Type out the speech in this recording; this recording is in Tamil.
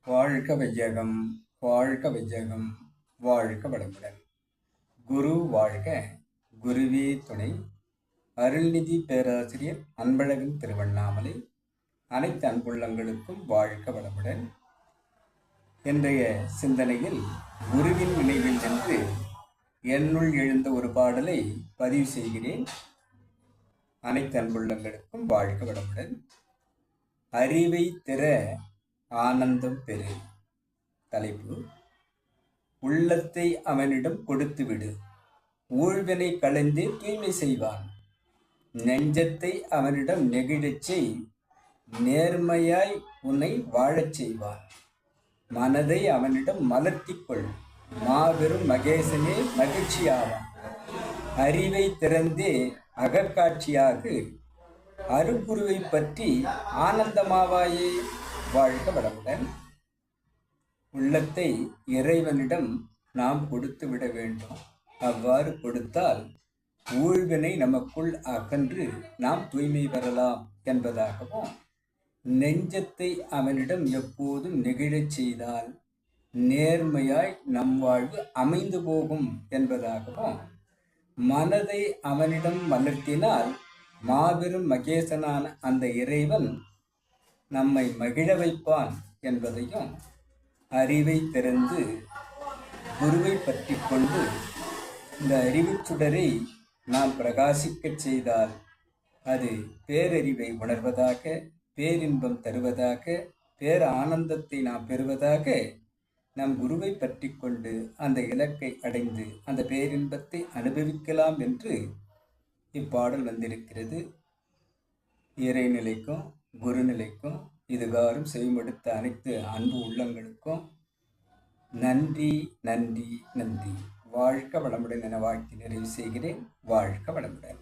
வாழ்க வையகம், வாழ்க வையகம், வாழ்க வளமுடன். குரு வாழ்க, குருவே துணை. அருள்நிதி பேராசிரியர் அன்பழகன் திருவண்ணாமலை. அனைத்து அன்புள்ளங்களுக்கும் வாழ்க வளமுடன். இன்றைய சிந்தனையில் குருவின் நினைவில் நின்று என்னுள் எழுந்த ஒரு பாடலை பதிவு செய்கிறேன். அனைத்து அன்புள்ளங்களுக்கும் வாழ்க வளமுடன். அறிவை திற ஆனந்தம் பெறு. தலைப்பு: உள்ளத்தை அவனிடம் கொடுத்துவிடு, ஊழ்வினை களைந்தே தூய்மை செய்வான். நெஞ்சத்தை அவனிடம் நெகிழச் செய், நேர்மையாய் உன்னை வாழச் செய்வான். மனதை அவனிடம் மலர்த்திக்கொள், மாபெரும் மகேசனே மகிழ்ச்சியாவான். அறிவை திறந்தே அகக்காட்சியாக அருட்குருவை பற்றி ஆனந்தமாவாயே. வாழ்க வளமுடன். உள்ளத்தை இறைவனிடம் நாம் கொடுத்து விட வேண்டும். அவ்வாறு கொடுத்தால் ஊழ்வினை நமக்குள் அகன்று நாம் தூய்மை பெறலாம் என்பதாகவும், நெஞ்சத்தை அவனிடம் எப்போதும் நெகிழச் செய்தால் நேர்மையாய் நம் வாழ்வு அமைந்து போகும் என்பதாகவும், மனதை அவனிடம் மலர்த்தினால் மாபெரும் மகேசனான அந்த இறைவன் நம்மை மகிழ வைப்பான் என்பதையும், அறிவை திறந்து குருவை பற்றி கொண்டு இந்த அறிவுச் சுடரை நாம் பிரகாசிக்கச் செய்தால் அது பேரறிவை உணர்வதாக, பேரின்பம் தருவதாக, பேர் ஆனந்தத்தை நாம் பெறுவதாக, நம் குருவை பற்றி கொண்டு அந்த இலக்கை அடைந்து அந்த பேரின்பத்தை அனுபவிக்கலாம் என்று இப்பாடல் வந்திருக்கிறது. இறைநிலைக்கும் குருநிலைக்கும் இதுகாரும் செய்மடுத்த அனைத்து அன்பு உள்ளங்களுக்கும் நன்றி, நன்றி, நன்றி. வாழ்க வளமுடன் என வாழ்த்தி நிறைவு செய்கிறேன். வாழ்க வளமுடன்.